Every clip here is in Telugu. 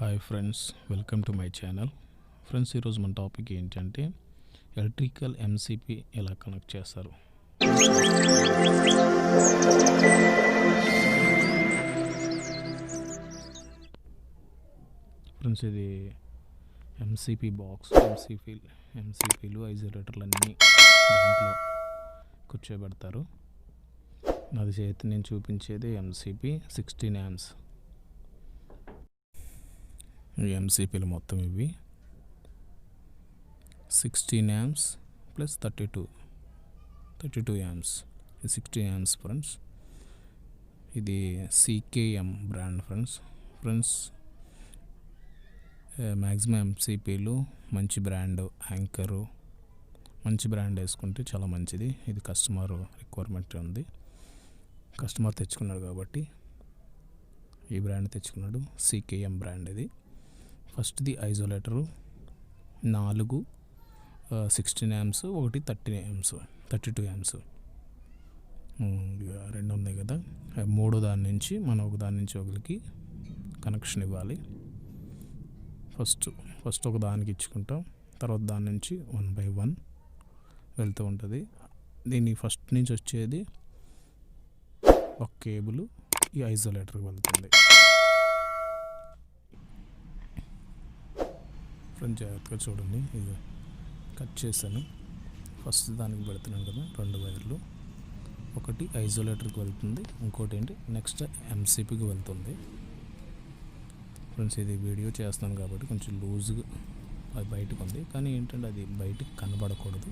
Hi friends, welcome to my channel. Friends, ఈరోజు మన టాపిక్ ఏంటంటే ఎలక్ట్రికల్ ఎంసీపీ ఎలా కనెక్ట్ చేస్తారు. ఫ్రెండ్స్, ఇది ఎంసీపీ బాక్స్, ఎంసీపీలు ఐసోలేటర్లు అన్నీ దాంట్లో కూర్చోబెడతారు. అది చేతి నేను చూపించేది ఎంసీపీ 16 amps. ఈ ఎంసీపీలు మొత్తం ఇవి 16 amps plus 32 amps. 60 amps friends. ఇది CKM బ్రాండ్ ఫ్రెండ్స్. మ్యాక్సిమం ఎంసీపీలు మంచి బ్రాండ్, యాంకరు మంచి బ్రాండ్ వేసుకుంటే చాలా మంచిది. ఇది కస్టమర్ రిక్వైర్మెంట్ ఉంది. కస్టమర్ తెచ్చుకున్నాడు కాబట్టి ఈ బ్రాండ్ తెచ్చుకున్నాడు. CKM బ్రాండ్ ఇది. ఫస్ట్ది ఐసోలేటరు 4 16 amps, ఒకటి 32 amps. రెండు ఉన్నాయి కదా, మూడో దాని నుంచి మనం ఒక దాని నుంచి ఒకరికి కనెక్షన్ ఇవ్వాలి. ఫస్ట్ ఒక దానికి ఇచ్చుకుంటాం, తర్వాత దాని నుంచి 1 by 1 వెళ్తూ ఉంటుంది. దీన్ని ఫస్ట్ నుంచి వచ్చేది ఒక కేబుల్ ఈ ఐసోలేటర్కి వెళ్తుంది. ఫ్రెండ్స్, జాగ్రత్తగా చూడండి. ఇది కట్ చేశాను. ఫస్ట్ దానికి పెడుతున్నాను కదా, 2 వైర్లు. ఒకటి ఐసోలేటర్కి వెళ్తుంది, ఇంకోటి ఏంటి నెక్స్ట్ ఎంసీపీకి వెళ్తుంది. ఫ్రెండ్స్, ఇది వీడియో చేస్తాను కాబట్టి కొంచెం లూజ్గా అది బయటకు ఉంది, కానీ ఏంటంటే అది బయటకు కనబడకూడదు.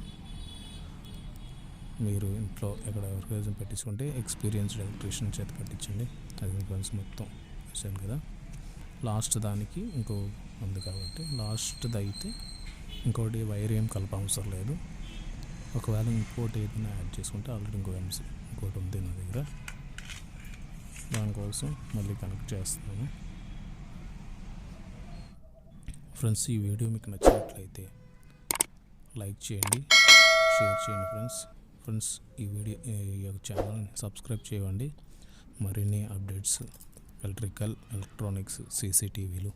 మీరు ఇంట్లో ఎక్కడ ఎవరికైనా పెట్టించుకుంటే ఎక్స్పీరియన్స్డ్ ఎలక్ట్రీషియన్ చేత పెట్టించండి. అది ఫ్రెండ్స్ మొత్తం వచ్చాను కదా. లాస్ట్ దానికి ఇంకో ఉంది కాబట్టి లాస్ట్ది అయితే ఇంకోటి వైర్ ఏం కలప అవసరం లేదు. ఒకవేళ ఇంకోటి ఏదైనా యాడ్ చేసుకుంటే ఆల్రెడీ ఇంకోటి ఉంది నా దగ్గర, దానికోసం మళ్ళీ కనెక్ట్ చేస్తున్నాను. ఫ్రెండ్స్, ఈ వీడియో మీకు నచ్చినట్లయితే లైక్ చేయండి, షేర్ చేయండి. ఫ్రెండ్స్ ఈ వీడియో ఈ ఛానల్ని సబ్స్క్రైబ్ చేయండి. మరిన్ని అప్డేట్స్, ఎలక్ట్రానిక్స్, CCTVలు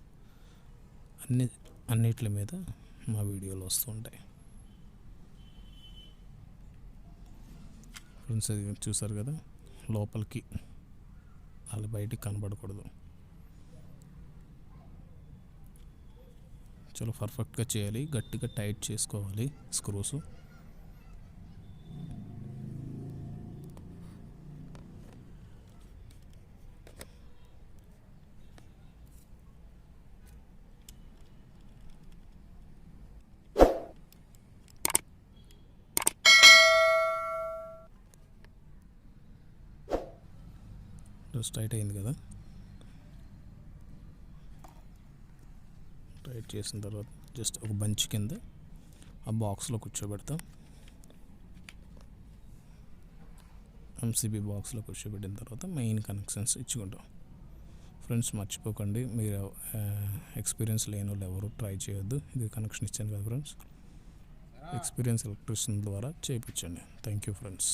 అన్నిటి మీద మా వీడియోలు వస్తుంటాయి. ఫ్రెండ్స్, అది చూసారు కదా, లోపలికి అలా బయటికి కనబడకూడదు. చాలా పర్ఫెక్ట్గా చేయాలి, గట్టిగా టైట్ చేసుకోవాలి స్క్రూస్. టైట్ అయింది కదా. టైట్ చేసిన తర్వాత జస్ట్ ఒక బంచ్ కింద ఆ బాక్స్లో కూర్చోబెడతాం. ఎంసీబీ బాక్స్లో కూర్చోబెట్టిన తర్వాత మెయిన్ కనెక్షన్స్ ఇచ్చుకుంటాం. ఫ్రెండ్స్, మర్చిపోకండి, మీరు ఎక్స్పీరియన్స్ లేని వాళ్ళు ఎవరు ట్రై చేయొద్దు. ఇది కనెక్షన్ ఇచ్చాను కదా ఫ్రెండ్స్, ఎక్స్పీరియన్స్ ఎలక్ట్రీషియన్ ద్వారా చేయించండి. Thank you friends.